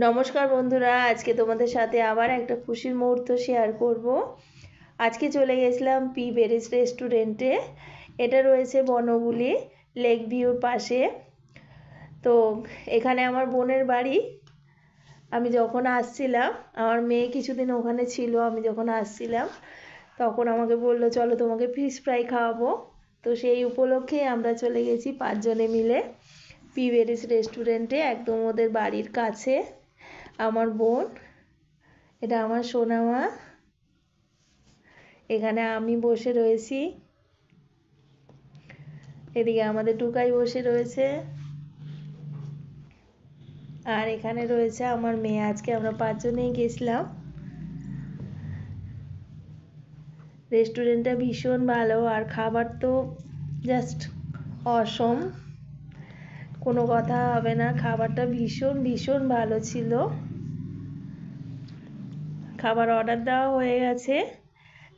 নমস্কার বন্ধুরা, আজকে তোমাদের সাথে আবার একটা খুশির মুহূর্ত শেয়ার করব। আজকে চলে গেছিলাম পি বেরিস রেস্টুরেন্টে। এটা রয়েছে বনগুলি লেক ভিউর পাশে। তো এখানে আমার বোনের বাড়ি। আমি যখন আসছিলাম, আমার মেয়ে কিছুদিন ওখানে ছিল, আমি যখন আসছিলাম তখন আমাকে বললো চলো তোমাকে ফিশ ফ্রাই খাওয়াবো। তো সেই উপলক্ষে আমরা চলে গেছি 5 জনে মিলে পি বেরিস রেস্টুরেন্টে, একদম ওদের বাড়ির কাছে। আমার বোন, এটা আমার সোনা মা, এখানে আমি বসে রয়েছি, এদিকে আমাদের টুকাই বসে রয়েছে, আর এখানে রয়েছে আমার মেয়ে। আজকে আমরা 5 জনেই গেছিলাম। রেস্টুরেন্টটা ভীষণ ভালো, আর খাবার তো জাস্ট অসম, কোনো কথা হবে না। খাবারটা ভীষণ ভীষণ ভালো ছিল। খাবার অর্ডার দেওয়া হয়ে গেছে।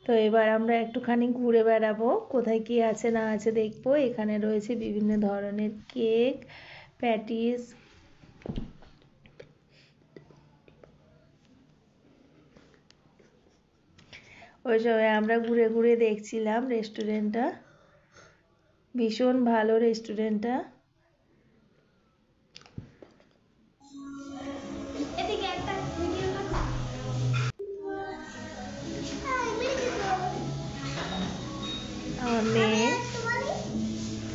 তো এবার আমরা একটুখানি ঘুরে বেড়াবো, কোথায় কি আছে না আছে দেখবো। এখানে রয়েছে বিভিন্ন ধরনের কেক, প্যাটিস। ওই সময় আমরা ঘুরে ঘুরে দেখছিলাম রেস্টুরেন্টটা। ভীষণ ভালো রেস্টুরেন্টটা। আমার মেয়ে,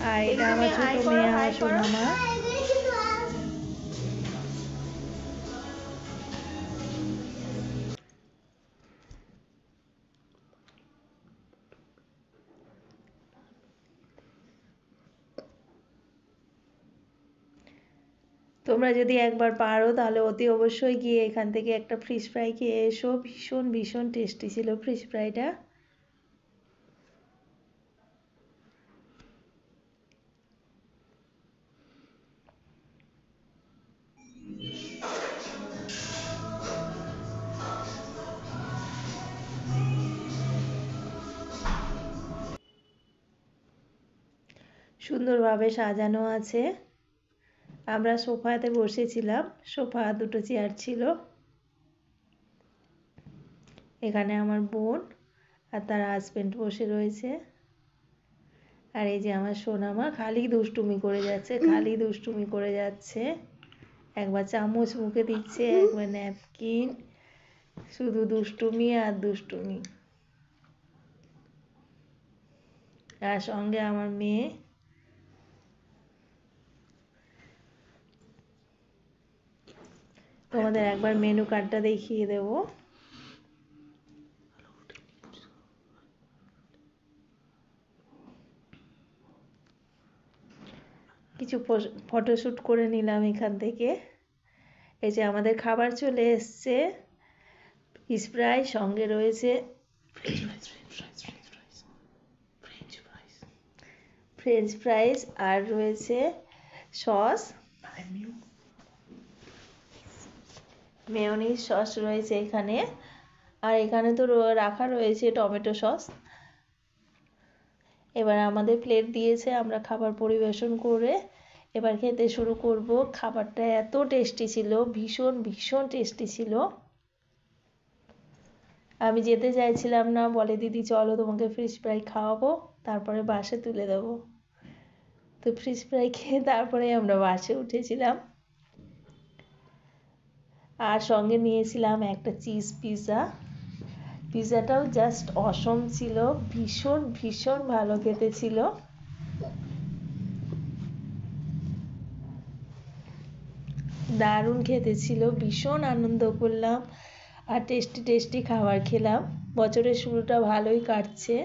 আর এটা আমার ছোট মেয়ে, আমার সোনা মা। তোমরা যদি একবার পারো তাহলে অতি অবশ্যই গিয়ে এখান থেকে একটা ফিশ ফ্রাই খেয়ে এসো। ভীষণ ভীষণ টেস্টি ছিল ফিশ ফ্রাইটা। সুন্দরভাবে সাজানো আছে। আমরা সোফাতে বসেছিলাম, সোফা দুটো চেয়ার ছিল। এখানে আমার বোন আর তার হাজবেন্ড বসে রয়েছে। আর এই যে আমার সোনামা খালি দুষ্টুমি করে যাচ্ছে, খালি দুষ্টুমি করে যাচ্ছে। একবার চামচ মুখে দিচ্ছে, একবার ন্যাপকিন, শুধু দুষ্টুমি আর দুষ্টুমি। আর সঙ্গে আমার মেয়ে। তোমাদের একবার মেনু কার্ডটা দেখিয়ে দেব। কিছু ফটোশ্যুট করে নিলাম এখান থেকে। এই যে আমাদের খাবার চলে এসছে, ফিশ ফ্রাই, সঙ্গে রয়েছে ফ্রেঞ্চ ফ্রাইস, আর রয়েছে সস, মেয়োনিজ সস রয়েছে এখানে। আর এখানে তো রাখা রয়েছে টমেটো সস। এবার আমাদের প্লেট দিয়েছে, আমরা খাবার পরিবেশন করে এবার খেতে শুরু করব। খাবারটা এত টেস্টি ছিল, ভীষণ ভীষণ টেস্টি ছিল। আমি যেতে চাইছিলাম না, বলে দিদি চলো তোমাকে ফিশ ফ্রাই খাওয়াবো, তারপরে বাসে তুলে দেবো। তো ফিশ ফ্রাই খেয়ে তারপরে আমরা বাসে উঠেছিলাম। আর সঙ্গে নিয়েছিলাম একটা চিজ পিৎজা। পিৎজাটাও জাস্ট অসম ছিল, ভীষণ ভীষণ ভালো খেতে ছিল। দারুণ খেতে ছিল, ভীষণ আনন্দ করলাম আর টেস্টি টেস্টি খাবার খেলাম। বছরের শুরুটা ভালোই কাটছে।